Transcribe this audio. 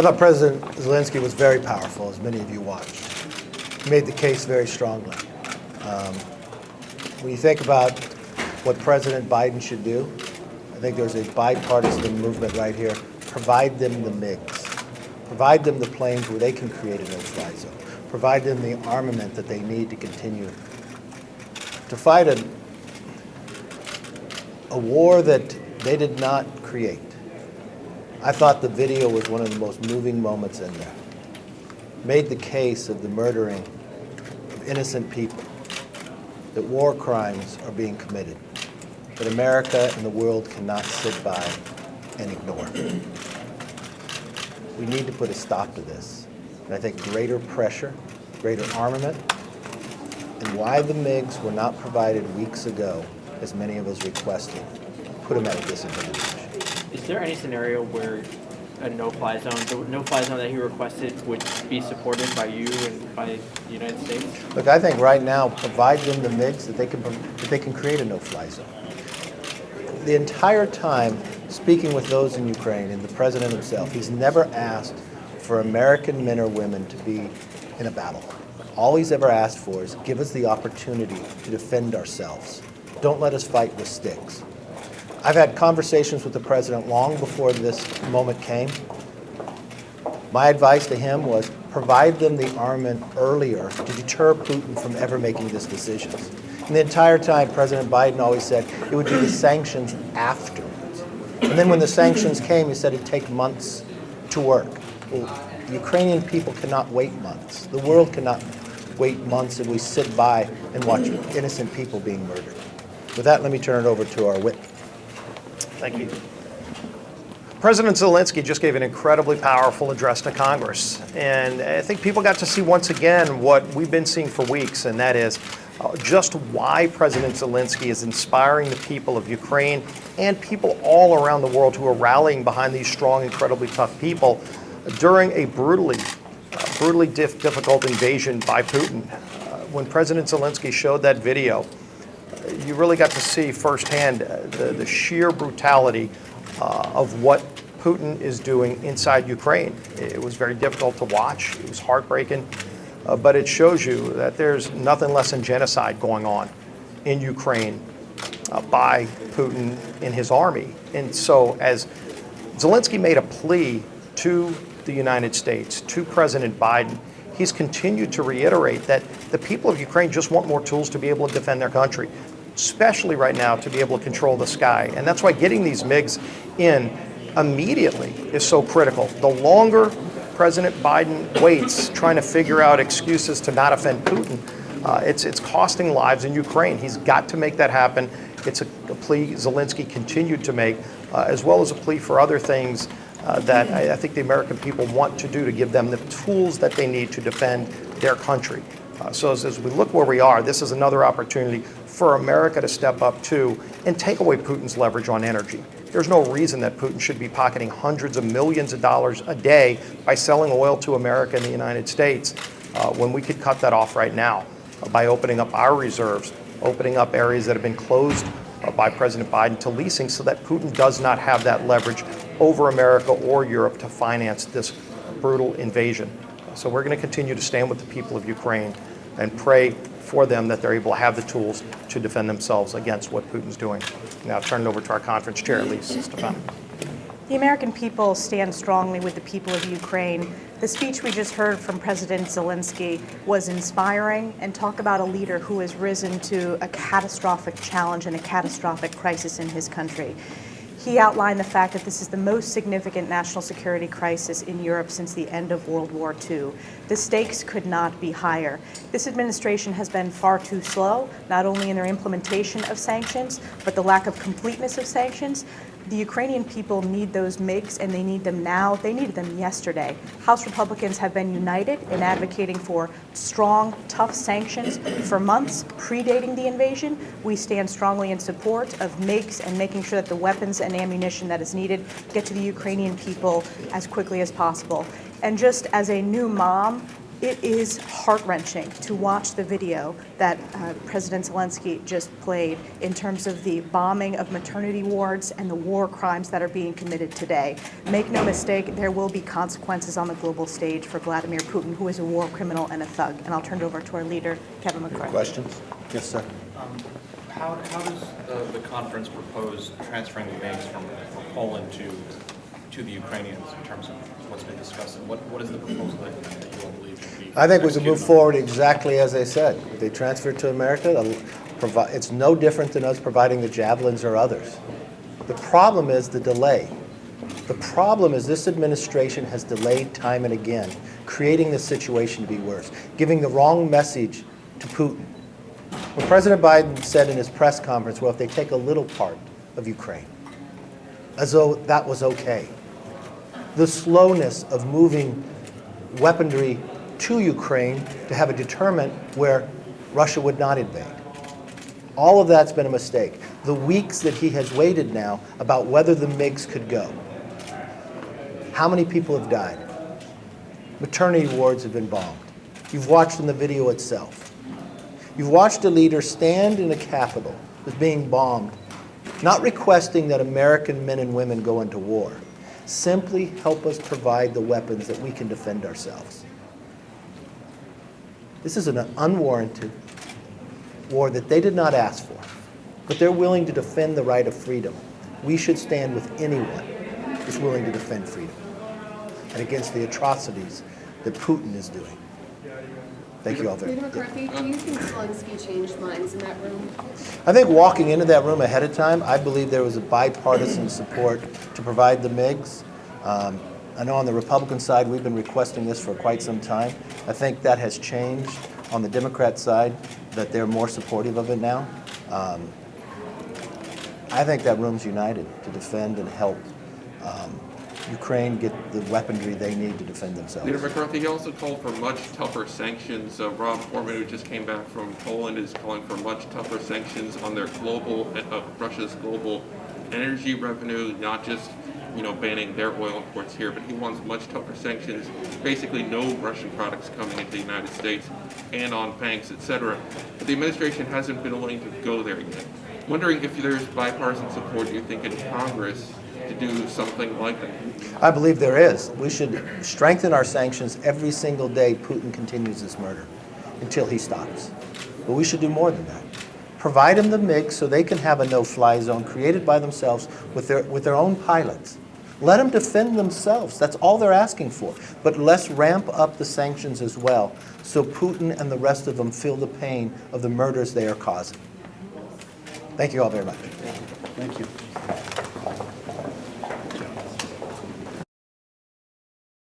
I thought President Zelenskyy was very powerful, as many of you watched. He made the case very strongly. When you think about what President Biden should do, I think there's a bipartisan movement right here. Provide them the MiGs. Provide them the planes where they can create a no-fly zone. Provide them the armament that they need to continue to fight a war that they did not create. I thought the video was one of the most moving moments in there. Made the case of the murdering of innocent people, that war crimes are being committed, that America and the world cannot sit by and ignore. We need to put a stop to this. And I think greater pressure, greater armament, and why the MiGs were not provided weeks ago, as many of us requested, put them at a disadvantage. Is there any scenario where a no-fly zone, the no-fly zone that he requested, would be supported by you and by the United States? Look, I think right now, provide them the MiGs that they can create a no-fly zone. The entire time, speaking with those in Ukraine and the president himself, he's never asked for American men or women to be in a battle. All he's ever asked for is give us the opportunity to defend ourselves. Don't let us fight with sticks. I've had conversations with the president long before this moment came. My advice to him was provide them the armament earlier to deter Putin from ever making this decision. And the entire time, President Biden always said it would be the sanctions afterwards. And then when the sanctions came, he said it'd take months to work. Well, the Ukrainian people cannot wait months. The world cannot wait months and we sit by and watch innocent people being murdered. With that, let me turn it over to our witness. Thank you. President Zelenskyy just gave an incredibly powerful address to Congress. And I think people got to see once again what we've been seeing for weeks, and that is just why President Zelenskyy is inspiring the people of Ukraine and people all around the world who are rallying behind these strong, incredibly tough people during a brutally difficult invasion by Putin. When President Zelenskyy showed that video, you really got to see firsthand the sheer brutality of what Putin is doing inside Ukraine. It was very difficult to watch. It was heartbreaking. But it shows you that there's nothing less than genocide going on in Ukraine by Putin and his army. And so as Zelenskyy made a plea to the United States, to President Biden, he's continued to reiterate that the people of Ukraine just want more tools to be able to defend their country, especially right now to be able to control the sky. And that's why getting these MiGs in immediately is so critical. The longer President Biden waits trying to figure out excuses to not offend Putin, it's costing lives in Ukraine. He's got to make that happen. It's a plea Zelenskyy continued to make, as well as a plea for other things that I think the American people want to do to give them the tools that they need to defend their country. So as we look where we are, this is another opportunity for America to step up too and take away Putin's leverage on energy. There's no reason that Putin should be pocketing hundreds of millions of dollars a day by selling oil to America and the United States when we could cut that off right now by opening up our reserves, opening up areas that have been closed by President Biden to leasing so that Putin does not have that leverage over America or Europe to finance this brutal invasion. So we're going to continue to stand with the people of Ukraine and pray for them that they're able to have the tools to defend themselves against what Putin's doing. Now I'll turn it over to our conference chair, Lisa Stefan. The American people stand strongly with the people of Ukraine. The speech we just heard from President Zelenskyy was inspiring and talk about a leader who has risen to a catastrophic challenge and a catastrophic crisis in his country. He outlined the fact that this is the most significant national security crisis in Europe since the end of World War II. The stakes could not be higher. This administration has been far too slow, not only in their implementation of sanctions, but the lack of completeness of sanctions. The Ukrainian people need those MiGs, and they need them now. They needed them yesterday. House Republicans have been united in advocating for strong, tough sanctions for months predating the invasion. We stand strongly in support of MiGs and making sure that the weapons and ammunition that is needed get to the Ukrainian people as quickly as possible. And just as a new mom, It is heart-wrenching to watch the video that President Zelenskyy just played in terms of the bombing of maternity wards and the war crimes that are being committed today. Make no mistake, there will be consequences on the global stage for Vladimir Putin, who is a war criminal and a thug. And I'll turn it over to our leader, Kevin McCarthy. Questions? Yes, sir. How does the conference propose transferring the MiGs from Poland to the Ukrainians in terms of what's been discussed? And what is the proposal that you all believe would be? I think we can executed move on? forward exactly as they said. If they transfer it to America, it's no different than us providing the Javelins or others. The problem is the delay. The problem is this administration has delayed time and again, creating the situation to be worse, giving the wrong message to Putin. When President Biden said in his press conference, well, if they take a little part of Ukraine, as though that was okay. The slowness of moving weaponry to Ukraine to have a deterrent where Russia would not invade. All of that's been a mistake. The weeks that he has waited now about whether the MiGs could go. How many people have died? Maternity wards have been bombed. You've watched in the video itself. You've watched a leader stand in a Capitol that's being bombed, not requesting that American men and women go into war. Simply help us provide the weapons that we can defend ourselves. This is an unwarranted war that they did not ask for, but they're willing to defend the right of freedom. We should stand with anyone who's willing to defend freedom and against the atrocities that Putin is doing. Thank you all very Leader much. McCarthy, do you think Zelenskyy changed minds in that room? I think walking into that room ahead of time, I believe there was a bipartisan support to provide the MiGs. I know on the Republican side, we've been requesting this for quite some time. I think that has changed on the Democrat side, that they're more supportive of it now. I think that room's united to defend and help Ukraine get the weaponry they need to defend themselves. Leader McCarthy, he also called for much tougher sanctions. Rob Foreman, who just came back from Poland, is calling for much tougher sanctions on their Russia's global energy revenue, not just banning their oil imports here, but he wants much tougher sanctions, basically no Russian products coming into the United States, and on banks, etc. But the administration hasn't been willing to go there yet. Wondering if there's bipartisan support, do you think, in Congress to do something like that? I believe there is. We should strengthen our sanctions every single day Putin continues this murder until he stops. But we should do more than that. Provide them the MiGs so they can have a no-fly zone created by themselves with their own pilots. Let them defend themselves. That's all they're asking for. But let's ramp up the sanctions as well so Putin and the rest of them feel the pain of the murders they are causing. Thank you all very much. Thank you.